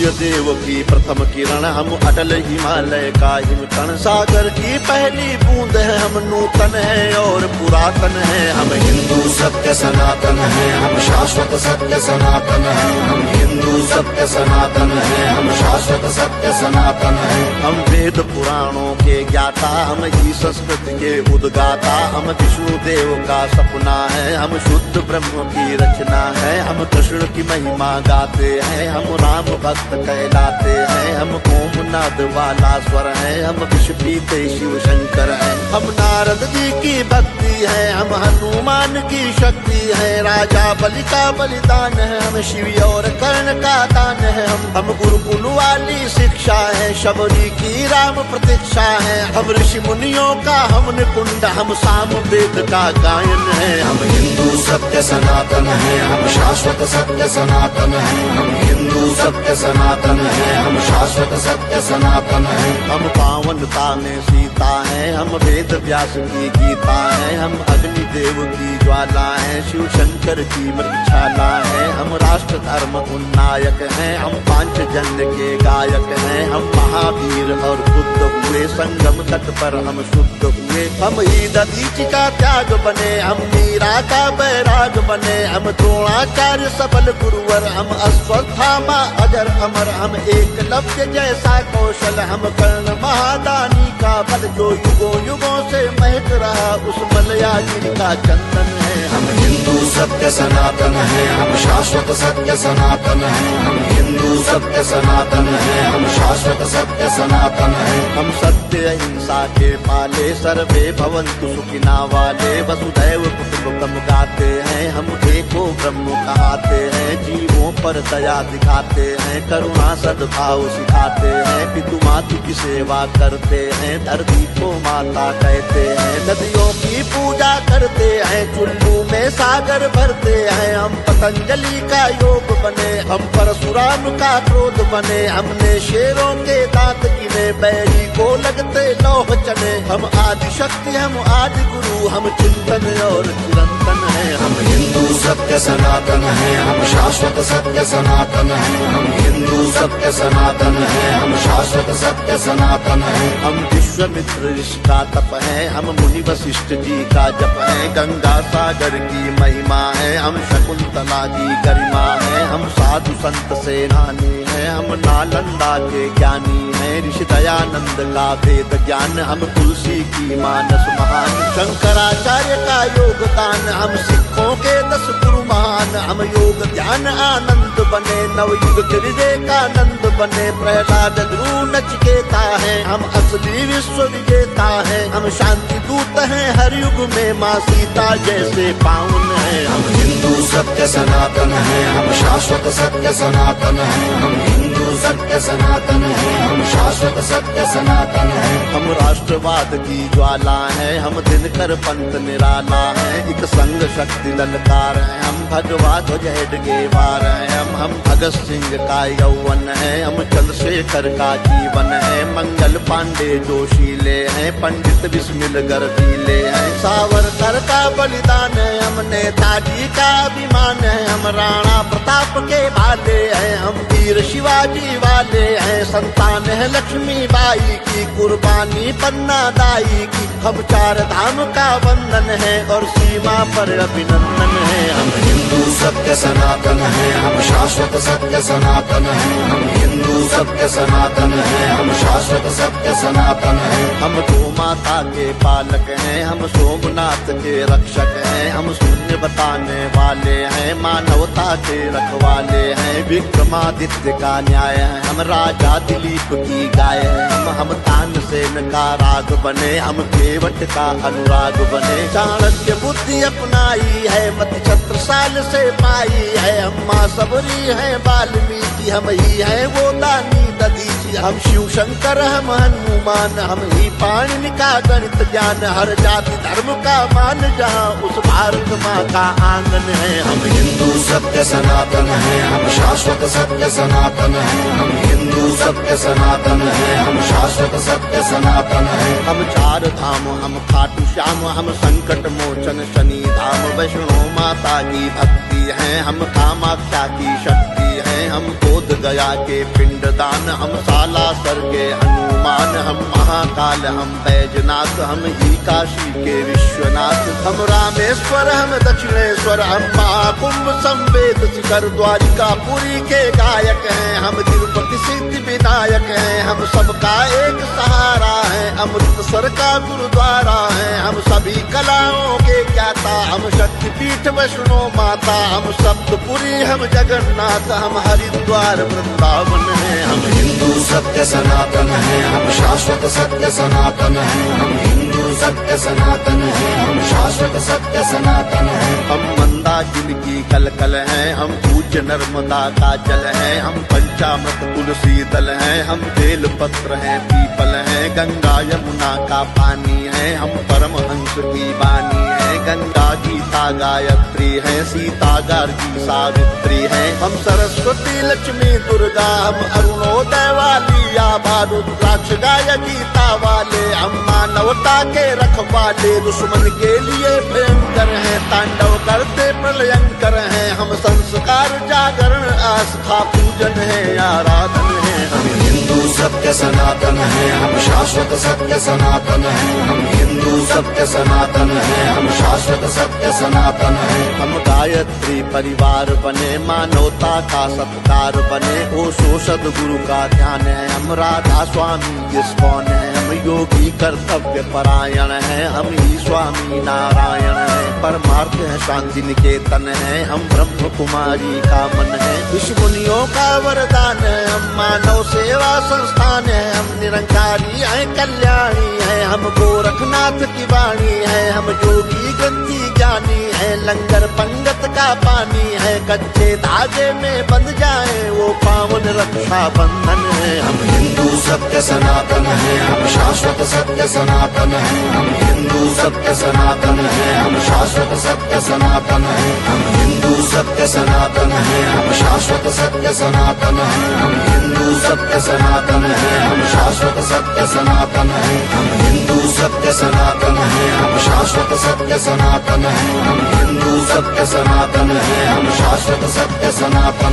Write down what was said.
सूर्य देव की प्रथम किरण, हम अटल हिमालय का हिमकण। सागर की पहली बूंद है, हम नूतन है और पुरातन है। हम हिंदू सत्य सनातन है, हम शाश्वत सत्य सनातन है। हम हिंदू सत्य सनातन है, हम शाश्वत सत्य सनातन है। हम वेद पुराणों के ज्ञाता, हम ही संस्कृत के उद्गाता। हम विष्णु देव का सपना है, हम शुद्ध ब्रह्म की रचना है। हम कृष्ण की महिमा गाते हैं, हम राम भक्त कहलाते हैं। हम ओम नाद वाला स्वर है, हम विष पीते शिव शंकर है। हम नारद जी की भक्ति है, हम हनुमान की शक्ति है। राजा बलि का बलिदान है, हम शिव और कर्ण का दान है। हम गुरुकुल वाली शिक्षा है, शबरी की राम प्रतीक्षा है। हम ऋषि मुनियों का हम निकुंड, हम साम वेद का गायन है। हम हिंदू सत्य सनातन है, हम शाश्वत सत्य सनातन है। हम हिंदू सत्य सनातन है, हम शाश्वत सत्य सनातन है। हम पावनता में सीता है, हम वेद व्यास की गीता है। हम अग्नि देव की ज्वाला है, शिव शंकर की मृक्षाला है। हम राष्ट्र धर्म उन्नायक हैं, हम पांचजन्य के गायक हैं। हम महावीर और बुद्ध हुए, संगम तट पर हम शुद्ध हुए। हम ही दधीचि का त्याग बने, हम मीरा का बैराग बने। हम द्रोणाचार्य सबल गुरुवर, हम अश्वत्थामा अजर अमर। हम एकलव्य जैसा कौशल, हम कर्ण महादानी का बल। जो युगों युगों से महक रहा, उस मलयाजी का चंदन है। हम हिंदू सत्य सनातन है, हम शाश्वत सत्य सनातन है। हम हिंदू सत्य सनातन है, हम शाश्वत सत्य सनातन है। हम सत्य अहिंसा के पाले, सर्वे भवन्तु सुखिना वाले। वसुधैव कुटुम्बकम् गाते हैं, हम एको ब्रह्म कहाते हैं। जीवों पर दया दिखाते हैं, करुणा सद्भाव सिखाते हैं। पितु मातु की सेवा करते हैं, धरती को माता कहते हैं। नदियों की पूजा करते हैं, चुल्लू में सागर भरते हैं। हम पतंजलि का योग बने, हम परशुराम का क्रोध बने। हमने शेरों के दांत गिने, बैरी को लगते लौह चने। हम आदि शक्ति, हम आदि गुरु, हम चिंतन और चिरंतन है। हम हिंदू सत्य सनातन है, हम शाश्वत सत्य सनातन है। हम हिंदू सत्य सनातन है, हम शाश्वत सत्य सनातन है। हम विश्वामित्र ऋषि का तप है, हम मुनि वशिष्ठ जी का जप है। गंगा सागर की महिमा है, हम शकुंतला की गरिमा है। हम साधु संत सेनानी है, हम नालंदा के ज्ञानी है। ऋषि दयानंद का वेद ज्ञान, हम तुलसी की मानस महान। शंकराचार्य का योगदान, हम सिखों के 10 गुरु महान। हम योग ध्यान आनंद बने, नवयुग के विवेकानंद बने। प्रहलाद ध्रुव नचिकेता है, हम असली विश्व विजेता है। हम शांति दूत हैं हर युग में, माँ सीता जैसे पावन है। हम हिंदू सत्य सनातन है, हम शाश्वत सत्य सनातन है। हम हिंदू सत्य सनातन है, हम शाश्वत सत्य सनातन है। हम राष्ट्रवाद की ज्वाला है, हम दिनकर पंथ निराला है। एक संग शक्ति ललकार है, हम भगवा ध्वज हेडगेवार है। हम भगत सिंह का यौवन है, हम चंद्रशेखर का जीवन है। मंगल पांडे जोशीले हैं, पंडित बिस्मिल गर्दीले हैं। सावरकर का बलिदान है, हम नेताजी का अभिमान है। हम राणा प्रताप के भाले हैं, हम वीर शिवाजी वाले हैं। संतान है लक्ष्मी बाई की, कुर्बानी पन्ना दाई की। हम 4 धाम का वंदन है और सीमा पर अभिनंदन है। हम हिंदू सत्य सनातन है, हम शाश्वत सत्य सनातन है। हम हिंदू सत्य सनातन है, हम शाश्वत सत्य सनातन है। हम गौ माता के पालक हैं, हम सोमनाथ के रक्षक हैं। हम शून्य बताने वाले हैं, मानवता के रखवाले हैं। विक्रमादित्य का न्याय है, हम राजा दिलीप की गाय है। हम तानसेन का राग बने, हम केवट का अनुराग बने। चाणक्य बुद्धि अपनाई है, मति छत्रसाल से पाई है। हम माँ सबरी है वाल्मीकि, हम ही है वो दानी दधीचि। हम शिव शंकर, हम हनुमान, हम ही पाणिनि का गणित ज्ञान। हर जाति धर्म का मान, जहाँ उस भारत माँ का आंगन है। हम हिंदू सत्य सनातन है, हम शाश्वत सत्य सनातन है। हम हिंदू सत्य सनातन है, हम शाश्वत सत्य सनातन है। हम 4 धाम, हम खाटू श्याम, हम संकट मोचन शनि धाम। वैष्णो माता की भक्ति है, हम कामाख्या की शक्ति है। हम बोध गया के पिंडदान, हम सालासर के हनुमान, हम महाकाल, हम बैजनाथ, हम ही काशी के विश्वनाथ, हम रामेश्वर, हम दक्षिणेश्वर, हम महाकुंभ संवेद शिखर द्वारिका पुरी के गायक हैं, हम तिरुपति सिद्धि विनायक हैं, हम सबका एक सहारा है, अमृतसर का गुरुद्वारा है, हम सभी कलाओं के ज्ञाता, हम शक्तिपीठ वैष्णो माता, हम सप्तपुरी, हम जगन्नाथ, हम हरिद्वार वृंदावन है। हम हिंदू सत्य सनातन है, हम शाश्वत सत्य सनातन है, हम हिंदू सत्य सनातन है, हम शाश्वत सत्य सनातन है। हम मंदाकिनी की कलकल है, हम पूज्य नर्मदा का जल है, हम पंचामृत तुलसी दल है, हम बेल पत्र है, पीपल है, गंगा यमुना का पानी है, हम परमहंस की वाणी है, गंगा गीता गायत्री है, सीता गार्गी सावित्री है, हम सरस्वती लक्ष्मी दुर्गा, हम अरुणोदय वाली आभा रुद्राक्ष गाय गीता वाले, हम मानवता के रखवाले, दुश्मन के लिए भयंकर है, तांडव करते प्रलयंकर है, हम संस्कार जागरण आस्था पूजन है, आराधन है। हम हिंदू सत्य सनातन है, हम शाश्वत सत्य सनातन है, हम हिंदू सत्य सनातन है, हम शाश्वत सत्य सनातन है। हम गायत्री परिवार बने, मानवता का सत्कार बने, ओशो सद्गुरु का ध्यान है, हम राधा स्वामी इस्कॉन है, हम योगी कर्तव्य परायण है, हम ही स्वामी नारायण है, परमार्थ है शांति निकेतन है, हम ब्रह्म कुमारी का मन है, ऋषि मुनियों का वरदान है, हम मानव सेवा संस्थान है, हम निरंकारी है, कल्याणी है, हम गोरखनाथ की वाणी है, हम योगी ग्रंथी ज्ञानी है, लंगर पंगत का पानी है, कच्चे धागे में बंध जाए वो पावन रक्षा बंधन है। हम हिंदू सत्य सनातन है, हम शाश्वत सत्य सनातन है, हम हिंदू सत्य सनातन है, हम शाश्वत सत्य सनातन है, हम हिंदू सत्य सनातन है, हम शाश्वत सत्य सनातन है, हम हिंदू सत्य सनातन है, हम शाश्वत सत्य सनातन है, हम हिंदू सत्य सनातन है, हम शाश्वत सत्य सनातन है, हम हिंदू सत्य सनातन है, हम शाश्वत सत्य सनातन